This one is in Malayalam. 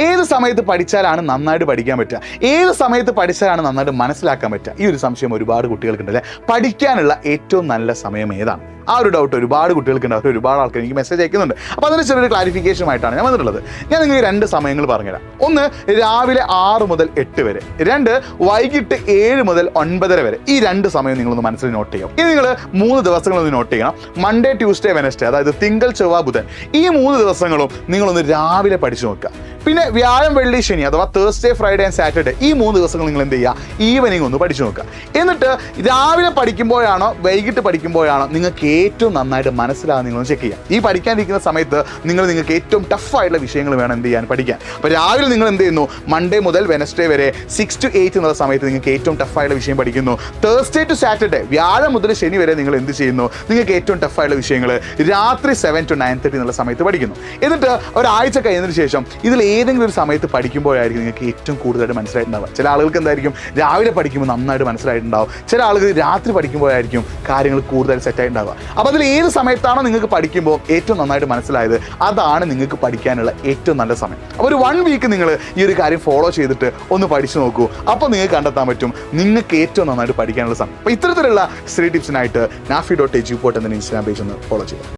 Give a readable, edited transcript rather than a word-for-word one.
ഏത് സമയത്ത് പഠിച്ചാലാണ് നന്നായിട്ട് പഠിക്കാൻ പറ്റുക, ഏത് സമയത്ത് പഠിച്ചാലാണ് നന്നായിട്ട് മനസ്സിലാക്കാൻ പറ്റുക? ഈ ഒരു സംശയം ഒരുപാട് കുട്ടികൾക്കുണ്ട് അല്ലേ? പഠിക്കാനുള്ള ഏറ്റവും നല്ല സമയം ഏതാണ്? ആ ഒരു ഡൗട്ട് ഒരുപാട് കുട്ടികൾക്കുണ്ട്. അവർ ഒരുപാട് ആൾക്കാർ എനിക്ക് മെസ്സേജ് അയക്കുന്നുണ്ട്. അപ്പോൾ അതിന് ചെറിയൊരു ക്ലാരിഫിക്കേഷനുമായിട്ടാണ് ഞാൻ വന്നിട്ടുള്ളത്. ഞാൻ നിങ്ങൾക്ക് 2 സമയങ്ങൾ പറഞ്ഞുതരാം. ഒന്ന്, രാവിലെ 6 മുതൽ 8 വരെ. 2, വൈകിട്ട് 7 മുതൽ 9:30 വരെ. ഈ 2 സമയം നിങ്ങളൊന്ന് മനസ്സിൽ നോട്ട് ചെയ്യും. ഇനി നിങ്ങൾ 3 ദിവസങ്ങളൊന്ന് നോട്ട് ചെയ്യണം. മൺഡേ, ട്യൂസ്ഡേ, വെനസ്ഡേ, അതായത് തിങ്കൾ, ചൊവ്വ, ബുധൻ. ഈ 3 ദിവസങ്ങളും നിങ്ങളൊന്ന് രാവിലെ പഠിച്ചു നോക്കുക. പിന്നെ വ്യാഴം, വെള്ളി, ശനി അഥവാ തേഴ്സ്ഡേ, ഫ്രൈഡേ ആൻഡ് സാറ്റർഡേ, ഈ 3 ദിവസങ്ങൾ നിങ്ങൾ എന്ത് ചെയ്യുക? ഈവനിങ് ഒന്ന് പഠിച്ചു നോക്കുക. എന്നിട്ട് രാവിലെ പഠിക്കുമ്പോഴാണോ വൈകിട്ട് പഠിക്കുമ്പോഴാണോ നിങ്ങൾക്ക് ഏറ്റവും നന്നായിട്ട് മനസ്സിലാകാൻ നിങ്ങളൊന്ന് ചെക്ക് ചെയ്യുക. ഈ പഠിക്കാനിരിക്കുന്ന സമയത്ത് നിങ്ങൾക്ക് ഏറ്റവും ടഫായിട്ടുള്ള വിഷയങ്ങൾ വേണം എന്ത് ചെയ്യാൻ, പഠിക്കാൻ. അപ്പോൾ രാവിലെ നിങ്ങൾ എന്ത് ചെയ്യുന്നു? മൺഡേ മുതൽ വെനസ്ഡേ വരെ 6 to 8 എന്നുള്ള സമയത്ത് നിങ്ങൾക്ക് ഏറ്റവും ടഫായിട്ടുള്ള വിഷയം പഠിക്കുന്നു. തേഴ്സ്ഡേ ടു സാറ്റർഡേ, വ്യാഴം മുതൽ ശനി വരെ നിങ്ങൾ എന്ത് ചെയ്യുന്നു? നിങ്ങൾക്ക് ഏറ്റവും ടഫായിട്ടുള്ള വിഷയങ്ങൾ രാത്രി 7 to 9:30 എന്നുള്ള സമയത്ത് പഠിക്കുന്നു. എന്നിട്ട് ഒരാഴ്ച കഴിഞ്ഞതിന് ശേഷം ഇതിൽ ഏതെങ്കിലും ഒരു സമയത്ത് പഠിക്കുമ്പോഴായിരിക്കും നിങ്ങൾക്ക് ഏറ്റവും കൂടുതലായിട്ട് മനസ്സിലായിട്ടുണ്ടാവുക. ചില ആളുകൾക്ക് എന്തായിരിക്കും രാവിലെ പഠിക്കുമ്പോൾ നന്നായിട്ട് മനസ്സിലായിട്ടുണ്ടാവും. ചില ആളുകൾ രാത്രി പഠിക്കുമ്പോഴായിരിക്കും കാര്യങ്ങൾ കൂടുതൽ സെറ്റായിട്ടുണ്ടാവുക. അപ്പോൾ അതിൽ ഏത് സമയത്താണോ നിങ്ങൾക്ക് പഠിക്കുമ്പോൾ ഏറ്റവും നന്നായിട്ട് മനസ്സിലായത്, അതാണ് നിങ്ങൾക്ക് പഠിക്കാനുള്ള ഏറ്റവും നല്ല സമയം. അപ്പോൾ ഒരു 1 വീക്ക് നിങ്ങൾ ഈ ഒരു കാര്യം ഫോളോ ചെയ്തിട്ട് ഒന്ന് പഠിച്ചു നോക്കൂ. അപ്പോൾ നിങ്ങൾക്ക് കണ്ടെത്താൻ പറ്റും നിങ്ങൾക്ക് ഏറ്റവും നന്നായിട്ട് പഠിക്കാനുള്ള സമയം. അപ്പോൾ ഇത്തരത്തിലുള്ള സ്റ്റഡി ടിപ്സിനായിട്ട് nafi.eduport എന്ന ഇൻസ്റ്റാഗ്രാം പേജ് ഒന്ന് ഫോളോ ചെയ്യുക.